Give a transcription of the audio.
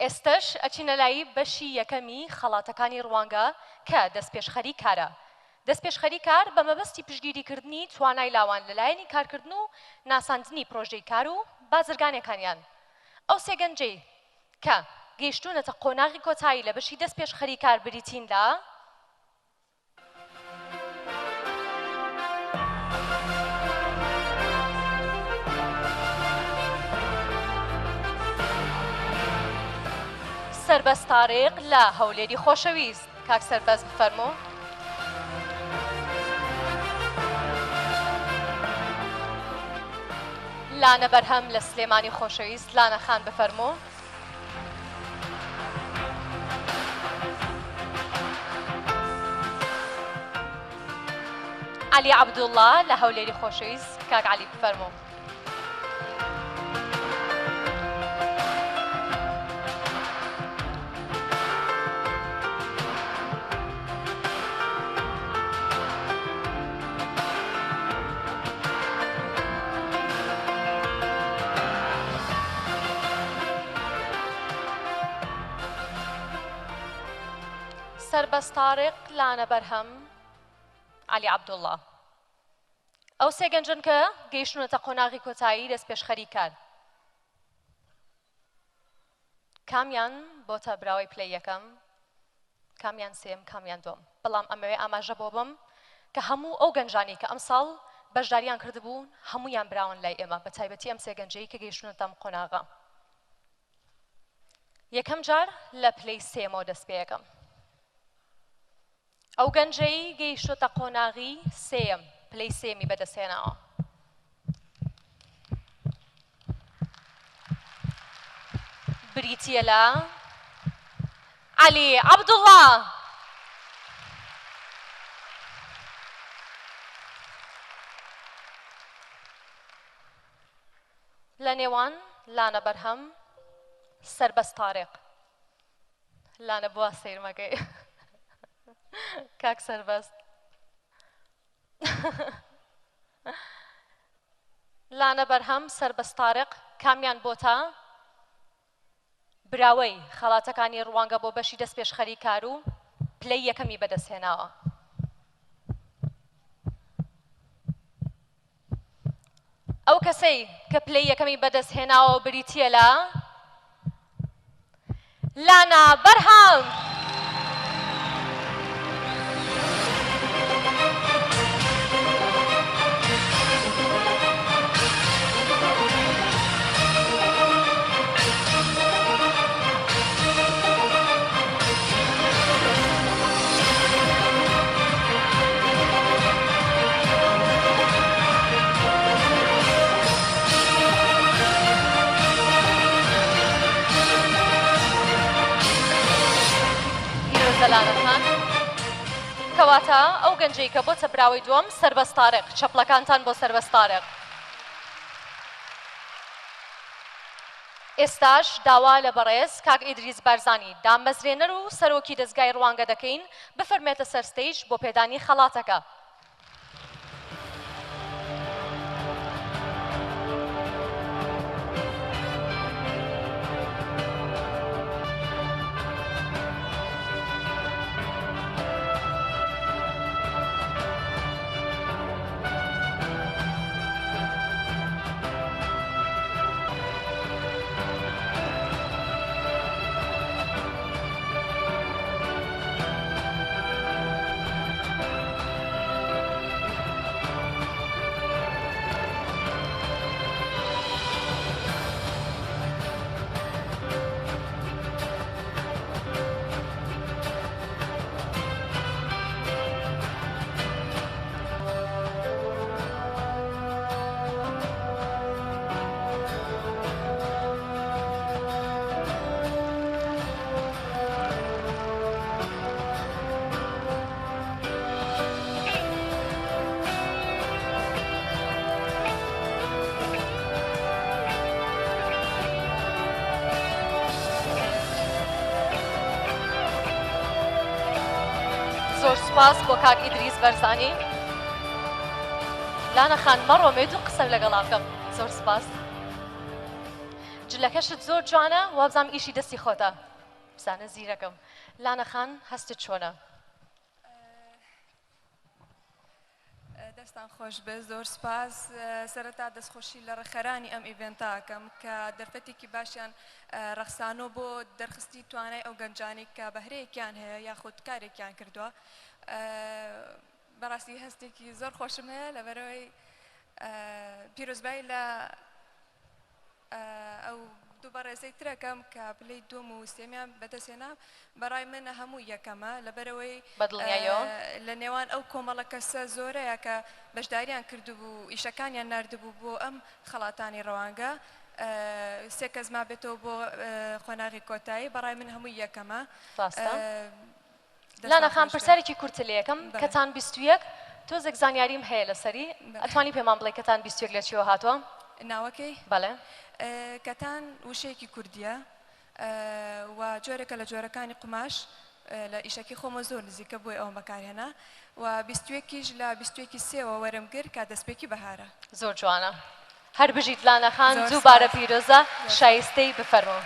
ئێستش ئەچینە لای بەشی یەکەمی خەڵاتەکانی ڕوانگە کە دەستپێشخەری کارە. دەستپێشخەری کار بە مەبەستی پشتگیریکردنی توانای لاوان لەلایەنی کارکردن و ناساندنی پرۆژەی کار و بازرگانیەکانیان. ئەو سێگەنجەی کە گەیشتوونەتە قۆناغی کۆتایی لە بەشی دەستپێشخەری کار بریتیندا سەربەز تارێق لە هەولێری خۆشەویست. کاک سەربەز بفەرموو. لانە بەرهەم لە سلێمانی خۆشەویست. لانە خان بفەرموو. علی عەبدوڵڵا لە هەولێری خۆشەویست. کاک علی بفەرموو. سەربەز تارێق، لانە بەرهەم، علی عەبدوڵڵا. ئەو سێگەنجن کە گەیشتونەتە قۆناغی کۆتایی دەستپێشخەری کار. کامیان بۆتە براوەی پلەی یەکەم، کامیان سێم، کامیان دووەم. بەڵام ئەمەوێ ئاماژە بۆ بم کە هەموو ئەو گەنجانی کە ئەمساڵ بەشداریان کردبوون هەموویان براون لای ئێمە، بە تایبەتی ئەم سێگەنجەی کە گەیشتونەتە ئەم قۆناغە. یەکەم جار لە پلەی سێمەوە دەست پێ یەکەم. ئەو گەنجەی گەیشتۆتە قۆناغی سێم، پلەی سێمی بەدەستهێناوە. بریتیە لە علی عەبدوڵڵا. لە نێوان لانە بەرهەم، سەربەز تارێق. لانە بووە سەیرمەکەی. کاک سەربەز. لانە بەرهەم، سەربەز تارێق، کامیان بۆتە براوەی خەڵاتەکانی ڕوانگە بۆ بەشی دەستپێشخەری کار و پلەی یەکەمی بەدەستهێناوە. ئەو کەسەی کە پلەی یەکەمی بەدەستهێناوە بریتیە لە لانە بەرهەم. زەلانەکان کەواتە ئەو گەنجەی کە بۆتە براوەی دووەم، سەربەز تارێق. چەپڵەکانتان بۆ سەربەز تارێق. ئێستاش داوا لە بەڕێز کاک ئیدریس بارزانی، دامەزرێنەر و سەرۆکی دەستگای ڕوانگە دەکەین بفەرمێتە سەر ستەیج بۆ پێدانی خەڵاتەکە. زۆر سوپاس بۆ کاک ئیدریس بەرزانی. لانە خان مەڕۆمێت و قسە لەگەڵا بکەم. زۆر سوپاس. جلەکەشت زۆر جوانە وابزانم ئیشی دەستی خۆتە بزانە زیرەکەم لانەخان هەستت چۆنە دەستان خۆش بێ زۆر سپاس سەرەتا دەستخۆشی لە ڕێخەرانی ئەم ئیڤێنتاکەم کە دەرفەتێکی باشیان ڕەخسانۆ بۆ دەرخستی توانای ئەو گەنجانی کە بەهرەیەکیان هەیە یاخود کارێکیان کردووە بەڕاستی هەستێکی زۆر خۆشم هەیە لەبەرەوەی پیرۆزبایی لە ئەو دووبە ڕێزەی ترەکەم کە پلەی دوم و سێمیان بەدەستێنا بەڕای منە هەموو یەکەمە لەبەرەوەی لە نێوان ئەو کۆمەڵە کەسە زۆرەیە کە بەشداریان کردبوو ئیشەکانیان نردبوو بۆ ئەم خەڵاتانی ڕەوانگە سێ کەس ما بێتەوە بۆ خۆناغی کۆتایی بەڕای من هەموو یەکەمە لانەخان پرسیارێکی کورت لێ یەکەم کەتان 21 تۆزێک زانیاریم هەیە لەسەری ئەتوانی پێمان بڵێ کەتان 21 لە چیەوە هاتووە ناوەکەی بەڵێ کەتان وشەیەکی کوردیە و جۆرێکە لە جۆرەکانی قماش لە ئیشەکی خۆمە زۆر نزیکە بۆی ئەوە بەکارهێنا و 21یش لە 21 سێوە وەرمگر کە دەستپێکی بەهارە زۆر جوانە هەر بژیت لانەخان دووبارە پیرۆزە شایستەی بفەرمۆ